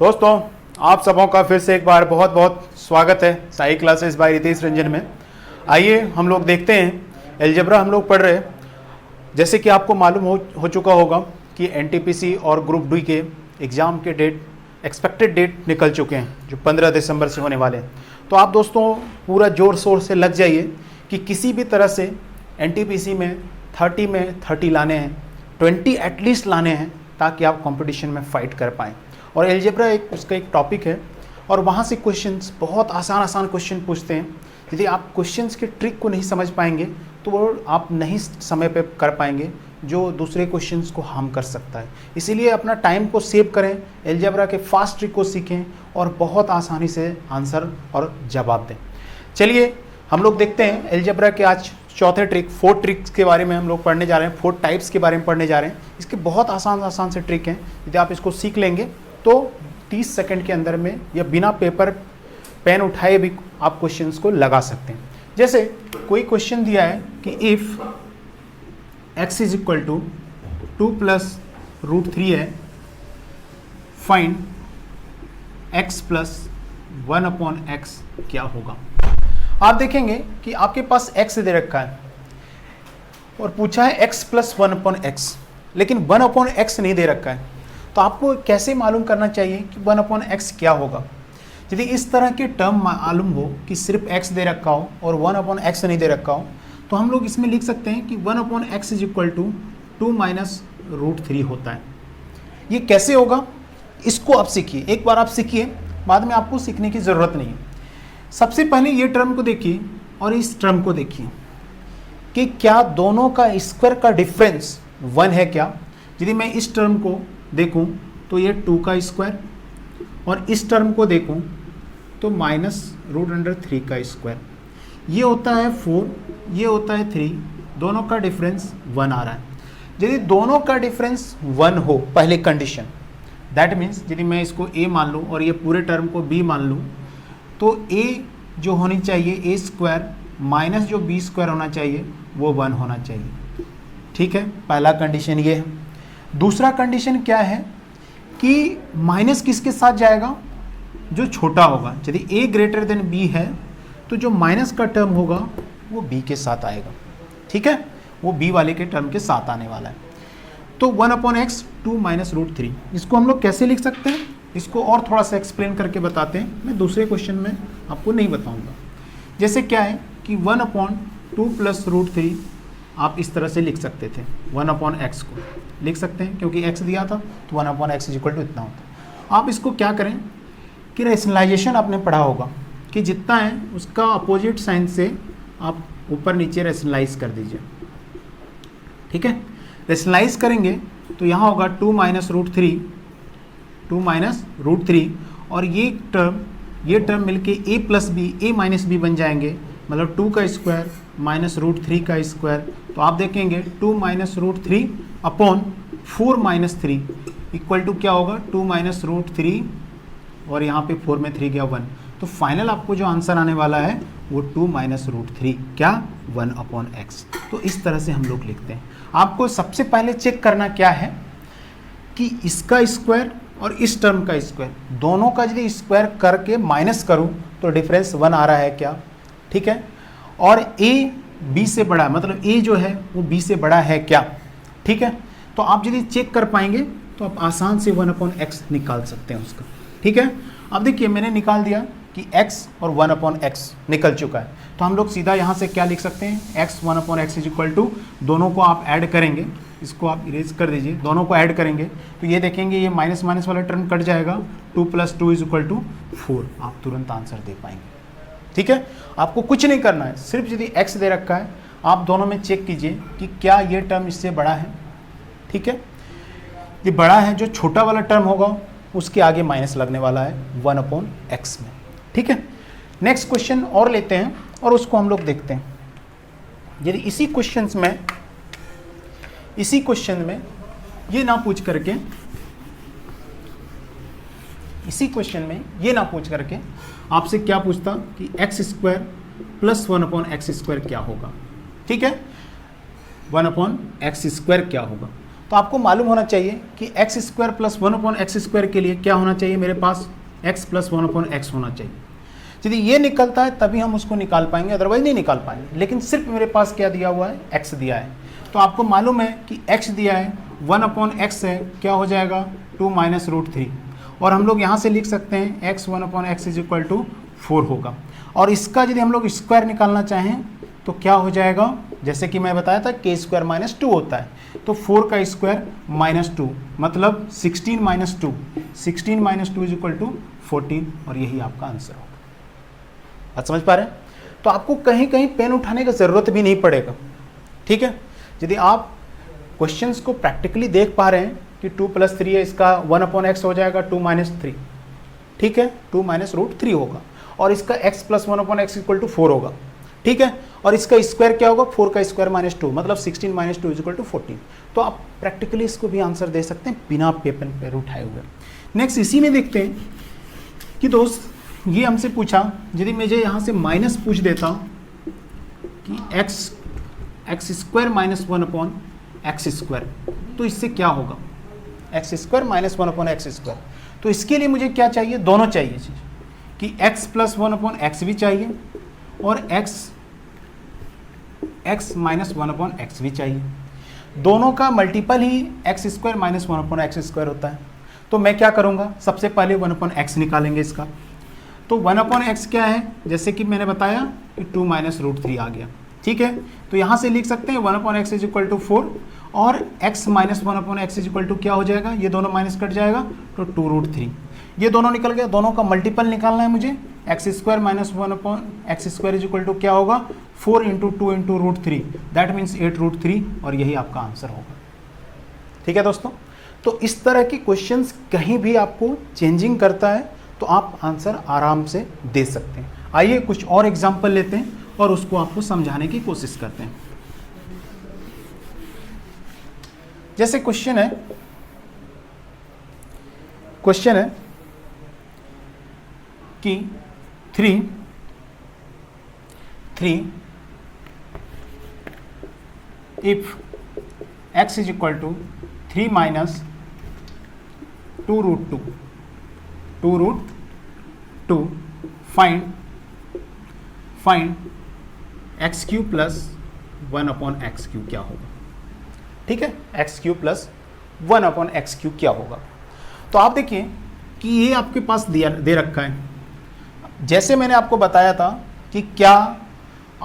दोस्तों, आप सबों का फिर से एक बार बहुत बहुत स्वागत है साई क्लासेस बाय रितेश रंजन में। आइए हम लोग देखते हैं एलजेब्रा हम लोग पढ़ रहे हैं। जैसे कि आपको मालूम हो चुका होगा कि एनटीपीसी और ग्रुप डी के एग्ज़ाम के एक्सपेक्टेड डेट निकल चुके हैं जो 15 दिसंबर से होने वाले हैं। तो आप दोस्तों पूरा जोर शोर से लग जाइए कि किसी भी तरह से एनटीपीसी में 30 लाने हैं, 20 एटलीस्ट लाने हैं, ताकि आप कंपटीशन में फाइट कर पाएँ। और एलजेब्रा उसका एक टॉपिक है और वहाँ से क्वेश्चंस बहुत आसान क्वेश्चन पूछते हैं। यदि आप क्वेश्चंस के ट्रिक को नहीं समझ पाएंगे तो वो आप नहीं समय पे कर पाएंगे, जो दूसरे क्वेश्चंस को हार्म कर सकता है। इसीलिए अपना टाइम को सेव करें, एलजेब्रा के फास्ट ट्रिक को सीखें और बहुत आसानी से आंसर और जवाब दें। चलिए हम लोग देखते हैं एलजेब्रा के आज चौथे ट्रिक, 4 ट्रिक्स के बारे में हम लोग पढ़ने जा रहे हैं। 4 टाइप्स के बारे में पढ़ने जा रहे हैं। इसके बहुत आसान से ट्रिक हैं। यदि आप इसको सीख लेंगे तो 30 सेकंड के अंदर में या बिना पेपर पेन उठाए भी आप क्वेश्चंस को लगा सकते हैं। जैसे कोई क्वेश्चन दिया है कि if x is equal to 2 plus √3 है, फाइंड x प्लस 1/x क्या होगा। आप देखेंगे कि आपके पास x दे रखा है और पूछा है x प्लस 1/x, लेकिन 1/x नहीं दे रखा है। तो आपको कैसे मालूम करना चाहिए कि 1/x क्या होगा। यदि इस तरह के टर्म मालूम हो कि सिर्फ x दे रखा हो और 1/x नहीं दे रखा हो, तो हम लोग इसमें लिख सकते हैं कि 1/x is equal to 2 minus √3 होता है। ये कैसे होगा, इसको आप सीखिए। एक बार आप सीखिए, बाद में आपको सीखने की ज़रूरत नहीं है। सबसे पहले ये टर्म को देखिए और इस टर्म को देखिए कि क्या दोनों का स्क्वायर का डिफरेंस 1 है क्या। यदि मैं इस टर्म को देखूं तो ये 2 का स्क्वायर और इस टर्म को देखूं तो माइनस √3 का स्क्वायर। ये होता है 4, ये होता है 3, दोनों का डिफरेंस 1 आ रहा है। यदि दोनों का डिफरेंस 1 हो, पहले कंडीशन, दैट मीन्स यदि मैं इसको a मान लूँ और ये पूरे टर्म को b मान लूँ, तो a जो होनी चाहिए a² माइनस जो b² होना चाहिए वो 1 होना चाहिए। ठीक है, पहला कंडीशन ये है। दूसरा कंडीशन क्या है कि माइनस किसके साथ जाएगा, जो छोटा होगा। यदि a ग्रेटर देन b है तो जो माइनस का टर्म होगा वो b के साथ आएगा। ठीक है, वो b वाले के टर्म के साथ आने वाला है। तो 1/x 2 माइनस √3, इसको हम लोग कैसे लिख सकते हैं, इसको और थोड़ा सा एक्सप्लेन करके बताते हैं। मैं दूसरे क्वेश्चन में आपको नहीं बताऊंगा। जैसे क्या है कि 1/2 प्लस √3 आप इस तरह से लिख सकते थे। 1/x को लिख सकते हैं क्योंकि x दिया था तो 1/x इज इक्वल टू इतना होता। आप इसको क्या करें कि रेशनलाइजेशन आपने पढ़ा होगा कि जितना है उसका अपोजिट साइन से आप ऊपर नीचे रेशनलाइज कर दीजिए। ठीक है, रेशनलाइज करेंगे तो यहाँ होगा 2 माइनस √3 और ये टर्म मिलके a plus b, a minus b बन जाएंगे, मतलब 2 का स्क्वायर माइनस √3 का स्क्वायर। तो आप देखेंगे 2 minus √3 upon 4 minus 3 equal to क्या होगा, 2 माइनस √3 और यहाँ पे 4 में 3 गया 1। तो फाइनल आपको जो आंसर आने वाला है वो 2 माइनस √3 क्या, 1/x। तो इस तरह से हम लोग लिखते हैं। आपको सबसे पहले चेक करना क्या है कि इसका स्क्वायर और इस टर्म का स्क्वायर, दोनों का यदि स्क्वायर करके माइनस करूँ तो डिफरेंस 1 आ रहा है क्या। ठीक है, और a b से बड़ा है, मतलब a जो है वो b से बड़ा है क्या। ठीक है, तो आप यदि चेक कर पाएंगे तो आप आसान से 1/x निकाल सकते हैं उसका। ठीक है, अब देखिए मैंने निकाल दिया कि x और 1/x निकल चुका है। तो हम लोग सीधा यहाँ से क्या लिख सकते हैं, x 1/x is equal to, दोनों को आप ऐड करेंगे, इसको आप इरेज कर दीजिए, दोनों को ऐड करेंगे तो ये देखेंगे ये माइनस माइनस वाला टर्म कट जाएगा, 2 + 2 इज इक्वल टू 4। आप तुरंत आंसर दे पाएंगे। ठीक है, आपको कुछ नहीं करना है, सिर्फ यदि x दे रखा है आप दोनों में चेक कीजिए कि क्या ये टर्म इससे बड़ा है। ठीक है, ये बड़ा है, जो छोटा वाला टर्म होगा उसके आगे माइनस लगने वाला है 1/x में। ठीक है, नेक्स्ट क्वेश्चन और लेते हैं और उसको हम लोग देखते हैं। यदि इसी क्वेश्चन में ये ना पूछ करके, इसी क्वेश्चन में ये ना पूछ करके आपसे क्या पूछता कि x² + 1/x² क्या होगा। ठीक है, 1/x² क्या होगा। तो आपको मालूम होना चाहिए कि एक्स स्क्वायर प्लस 1/x² के लिए क्या होना चाहिए, मेरे पास x प्लस 1/x होना चाहिए। यदि ये निकलता है तभी हम उसको निकाल पाएंगे, अदरवाइज नहीं निकाल पाएंगे। लेकिन सिर्फ मेरे पास क्या दिया हुआ है, x दिया है। तो आपको मालूम है कि x दिया है 1/x है, क्या हो जाएगा 2 माइनस √3, और हम लोग यहाँ से लिख सकते हैं x 1/x is equal to 4 होगा। और इसका यदि हम लोग स्क्वायर निकालना चाहें तो क्या हो जाएगा, जैसे कि मैं बताया था k² - 2 होता है, तो 4 का स्क्वायर -2 मतलब 16 - 2, 16 - 2 इज इक्वल टू 14, और यही आपका आंसर होगा। बात समझ पा रहे हैं? तो आपको कहीं कहीं पेन उठाने की ज़रूरत भी नहीं पड़ेगा, ठीक है। यदि आप क्वेश्चंस को प्रैक्टिकली देख पा रहे हैं कि 2 + 3 है, इसका 1/x हो जाएगा 2 - 3, ठीक है, 2 माइनस √3 होगा, और इसका x plus 1/x equal to 4 होगा, ठीक है। और इसका स्क्वायर क्या होगा, 4 का स्क्वायर -2 मतलब 16 - 2 इज इक्वल टू 14। तो आप प्रैक्टिकली इसको भी आंसर दे सकते हैं बिना पेपर पर उठाए हुए। नेक्स्ट इसी में देखते हैं कि दोस्त ये हमसे पूछा, यदि मुझे यहाँ से माइनस पूछ देता कि x² - 1/x², तो इससे क्या होगा, x² - 1/x²। तो इसके लिए मुझे क्या चाहिए, दोनों चाहिए चीज़, कि x प्लस 1/x भी चाहिए और x माइनस 1/x भी चाहिए। दोनों का मल्टीपल ही x² - 1/x² होता है। तो मैं क्या करूँगा, सबसे पहले 1/x निकालेंगे इसका। तो 1/x क्या है, जैसे कि मैंने बताया कि 2 माइनस √3 आ गया, ठीक है। तो यहाँ से लिख सकते हैं 1/x इज इक्वल टू 4, और x minus 1/x is equal to क्या हो जाएगा, ये दोनों माइनस कट जाएगा तो 2√3, ये दोनों निकल गया। दोनों का मल्टीपल निकालना है मुझे, x² - 1/x² is equal to क्या होगा, 4 × 2 × √3, दैट मीन्स 8√3, और यही आपका आंसर होगा, ठीक है दोस्तों। तो इस तरह के क्वेश्चंस कहीं भी आपको चेंजिंग करता है तो आप आंसर आराम से दे सकते हैं। आइए कुछ और एग्जाम्पल लेते हैं और उसको आपको समझाने की कोशिश करते हैं। जैसे क्वेश्चन है कि 3 if x is equal to 3 minus 2√2 find x³ plus 1/x³ क्या होगा, ठीक है, x³ plus 1/x³ क्या होगा। तो आप देखिए कि ये आपके पास दे रखा है। जैसे मैंने आपको बताया था कि क्या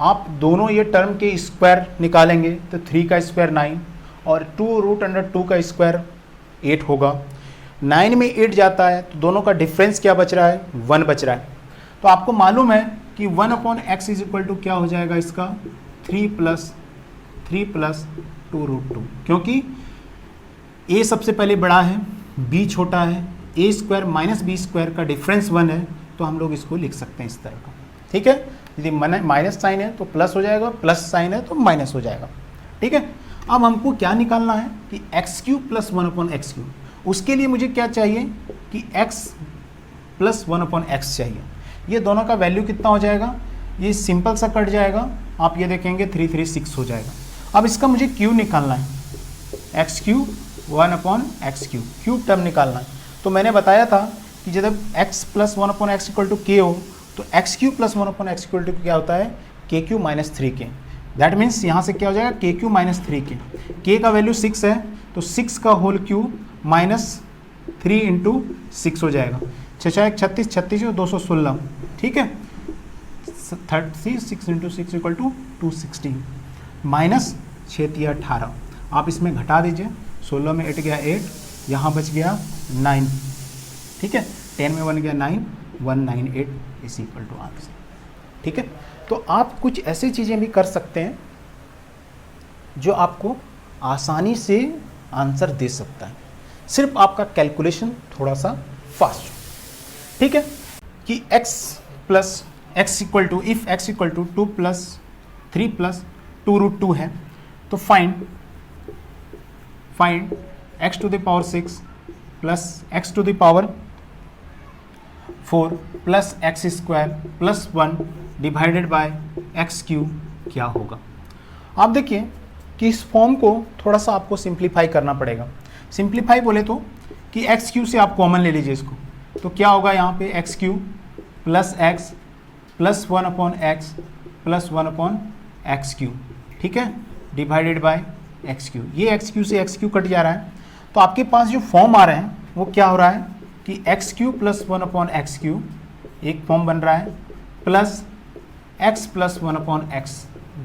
आप दोनों ये टर्म के स्क्वायर निकालेंगे तो 3 का स्क्वायर 9 और 2√2 का स्क्वायर 8 होगा। 9 में 8 जाता है तो दोनों का डिफरेंस क्या बच रहा है, 1 बच रहा है। तो आपको मालूम है कि 1/x इज इक्वल टू क्या हो जाएगा इसका, 3 + 2√2, क्योंकि a सबसे पहले बड़ा है, b छोटा है, a² - b² का डिफरेंस 1 है, तो हम लोग इसको लिख सकते हैं इस तरह का, ठीक है। यदि माइनस साइन है तो प्लस हो जाएगा, प्लस साइन है तो माइनस हो जाएगा, ठीक है। अब हमको क्या निकालना है कि x³ + 1/x³। उसके लिए मुझे क्या चाहिए कि x + 1/x चाहिए। ये दोनों का वैल्यू कितना हो जाएगा, ये सिंपल सा कट जाएगा, आप ये देखेंगे 336 हो जाएगा। अब इसका मुझे q निकालना है, x³ 1/x³, क्यूब टर्म निकालना है। तो मैंने बताया था कि जब x + 1/x = k हो तो x³ + 1/x = क्या होता है, k³ - 3k। दैट मीन्स यहाँ से क्या हो जाएगा, k³ - 3k। k का वैल्यू 6 है तो 6 का होल क्यूब -3 × 6 हो जाएगा, 6 1 36, 36 और 216, ठीक है। 36 × 6 = 216 माइनस 6 × 18। आप इसमें घटा दीजिए, 16 में 8 गया 8, यहाँ बच गया 9, ठीक है। 10 में 1 गया 9, 198 इज इक्वल टू आंसर, ठीक है। तो आप कुछ ऐसी चीज़ें भी कर सकते हैं जो आपको आसानी से आंसर दे सकता है, सिर्फ आपका कैलकुलेशन थोड़ा सा फास्ट हो, ठीक है। कि x = इफ x = 2 + 3 + 2√2 है तो find x⁴ plus x⁴ 4 plus x² + 1 divided by x³ क्या होगा। आप देखिए कि इस फॉर्म को थोड़ा सा आपको सिंप्लीफाई करना पड़ेगा। सिंप्लीफाई बोले तो कि एक्स क्यू से आप कॉमन ले लीजिए इसको, तो क्या होगा यहाँ पे x Q plus x plus 1/x plus 1/x Q, ठीक है, डिवाइडेड बाय एक्स क्यू। ये एक्स क्यू से एक्स क्यू कट जा रहा है, तो आपके पास जो फॉर्म आ रहे हैं वो क्या हो रहा है कि x Q plus 1/x Q एक फॉर्म बन रहा है, प्लस x प्लस 1/x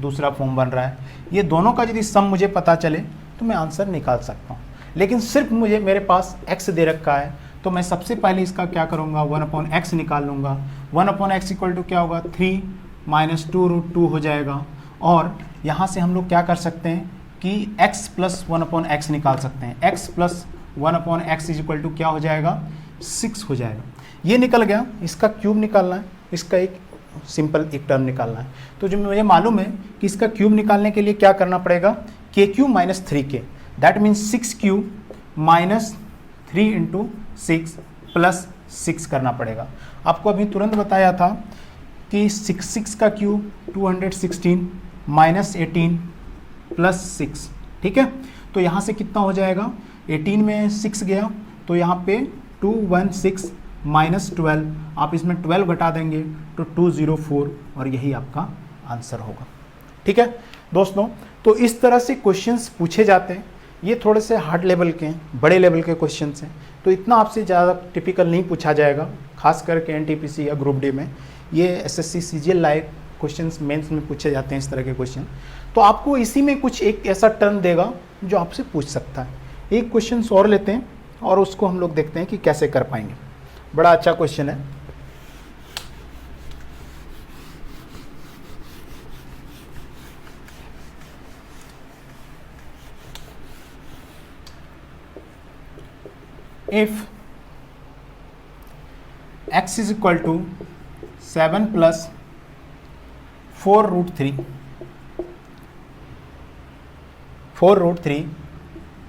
दूसरा फॉर्म बन रहा है। ये दोनों का यदि सम मुझे पता चले तो मैं आंसर निकाल सकता हूँ, लेकिन सिर्फ मेरे पास x दे रखा है, तो मैं सबसे पहले इसका क्या करूँगा 1/x निकाल लूँगा। 1/x इक्वल टू क्या होगा 3 माइनस 2√2 हो जाएगा, और यहाँ से हम लोग क्या कर सकते हैं कि x प्लस 1/x निकाल सकते हैं। x plus 1/x is equal to क्या हो जाएगा 6 हो जाएगा। ये निकल गया, इसका क्यूब निकालना है, इसका एक सिंपल एक टर्म निकालना है। तो जो मुझे मालूम है कि इसका क्यूब निकालने के लिए क्या करना पड़ेगा KQ minus 3K, that means 6Q minus 3 into 6 plus 6 करना पड़ेगा। आपको अभी तुरंत बताया था कि 6 का क्यूब 216 माइनस 18 प्लस 6, ठीक है। तो यहाँ से कितना हो जाएगा, 18 में 6 गया तो यहाँ पे 216 माइनस 12, आप इसमें 12 घटा देंगे तो 204, और यही आपका आंसर होगा, ठीक है दोस्तों। तो इस तरह से क्वेश्चंस पूछे जाते हैं। ये थोड़े से हार्ड लेवल के हैं, बड़े लेवल के क्वेश्चंस हैं, तो इतना आपसे ज़्यादा टिपिकल नहीं पूछा जाएगा, खास करके NTPC या ग्रुप डी में। ये SSC CGL लायक क्वेश्चंस मेंस में पूछे जाते हैं इस तरह के क्वेश्चन। तो आपको इसी में कुछ एक ऐसा टर्म देगा जो आपसे पूछ सकता है। एक क्वेश्चन और लेते हैं और उसको हम लोग देखते हैं कि कैसे कर पाएंगे। बड़ा अच्छा क्वेश्चन है। If x is equal to 7 plus 4√3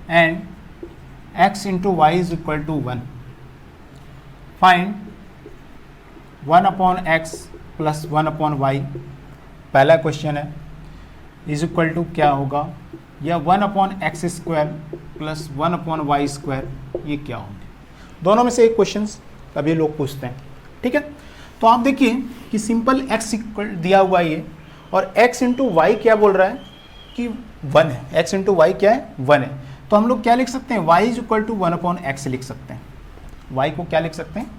and x into y is equal to 1, find 1/x plus 1/y, पहला क्वेश्चन है, इज इक्वल टू क्या होगा, या 1/x square plus 1/y square, ये क्या होंगे। दोनों में से एक क्वेश्चन कभी लोग पूछते हैं, ठीक है। तो आप देखिए कि सिंपल x इक्वल दिया हुआ ये, और x इंटू वाई क्या बोल रहा है कि 1 है, x इंटू वाई क्या है 1 है। तो हम लोग क्या लिख सकते हैं, y is equal to 1/x लिख सकते हैं। y को क्या लिख सकते हैं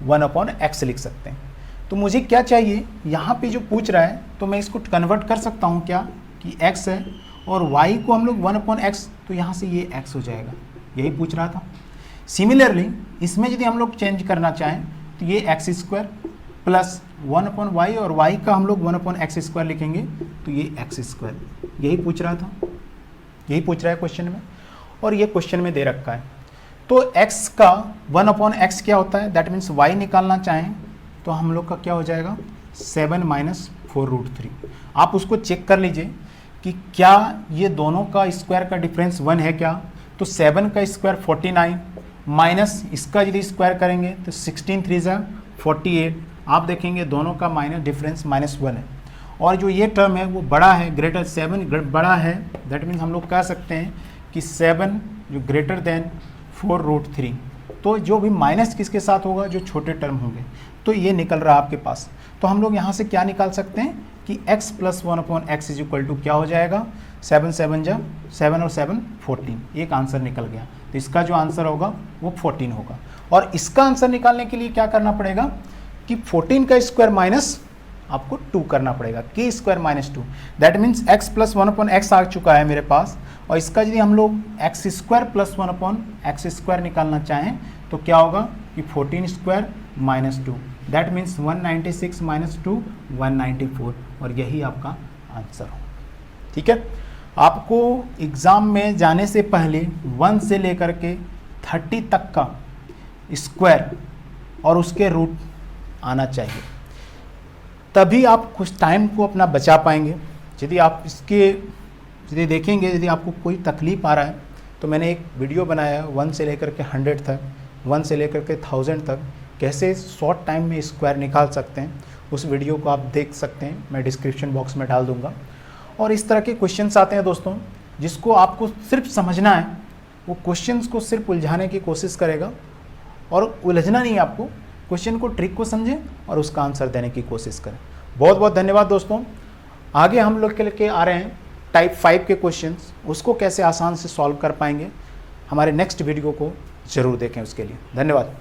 1/x लिख सकते हैं। तो मुझे क्या चाहिए, यहाँ पे जो पूछ रहा है तो मैं इसको कन्वर्ट कर सकता हूँ क्या कि x है और y को हम लोग 1/x, तो यहाँ से ये x हो जाएगा, यही पूछ रहा था। सिमिलरली इसमें यदि हम लोग चेंज करना चाहें तो ये x स्क्वायर प्लस 1/y, और y का हम लोग 1/x स्क्वायर लिखेंगे तो ये x स्क्वायर, यही पूछ रहा था, यही पूछ रहा है क्वेश्चन में, और ये क्वेश्चन में दे रखा है। तो x का 1/x क्या होता है, दैट मीन्स y निकालना चाहें तो हम लोग का क्या हो जाएगा 7 माइनस 4√3। आप उसको चेक कर लीजिए कि क्या ये दोनों का स्क्वायर का डिफरेंस 1 है क्या। तो 7 का स्क्वायर 49 माइनस इसका यदि स्क्वायर करेंगे तो 16 3 ज़ा 48, आप देखेंगे दोनों का माइनस डिफरेंस -1 है, और जो ये टर्म है वो बड़ा है, ग्रेटर 7 बड़ा है, दैट मीन्स हम लोग कह सकते हैं कि 7 जो ग्रेटर देन 4√3। तो जो भी माइनस किसके साथ होगा, जो छोटे टर्म होंगे, तो ये निकल रहा है आपके पास। तो हम लोग यहाँ से क्या निकाल सकते हैं कि x plus 1/x is equal to क्या हो जाएगा, 7 7 जा 7 और 7 14, एक आंसर निकल गया। तो इसका जो आंसर होगा वो 14 होगा। और इसका आंसर निकालने के लिए क्या करना पड़ेगा कि 14 का स्क्वायर माइनस आपको 2 करना पड़ेगा, k square minus 2, that means x plus 1/x आ चुका है मेरे पास, और इसका यदि हम लोग x square plus 1/x square निकालना चाहें तो क्या होगा कि 14 square minus 2, that means 196 minus 2 194, और यही आपका आंसर हो। ठीक है, आपको एग्ज़ाम में जाने से पहले 1 से लेकर के 30 तक का स्क्वायर और उसके रूट आना चाहिए, तभी आप कुछ टाइम को अपना बचा पाएंगे। यदि आप यदि देखेंगे, यदि आपको कोई तकलीफ़ आ रहा है तो मैंने एक वीडियो बनाया है 1 से लेकर के 100 तक, 1 से लेकर के 1000 तक कैसे शॉर्ट टाइम में स्क्वायर निकाल सकते हैं, उस वीडियो को आप देख सकते हैं, मैं डिस्क्रिप्शन बॉक्स में डाल दूंगा। और इस तरह के क्वेश्चंस आते हैं दोस्तों जिसको आपको सिर्फ समझना है, वो क्वेश्चंस को सिर्फ उलझाने की कोशिश करेगा, और उलझना नहीं है आपको, क्वेश्चन को, ट्रिक को समझें और उसका आंसर देने की कोशिश करें। बहुत बहुत धन्यवाद दोस्तों। आगे हम लोग के लेके आ रहे हैं टाइप 5 के क्वेश्चंस, उसको कैसे आसान से सॉल्व कर पाएंगे। हमारे नेक्स्ट वीडियो को ज़रूर देखें उसके लिए। धन्यवाद।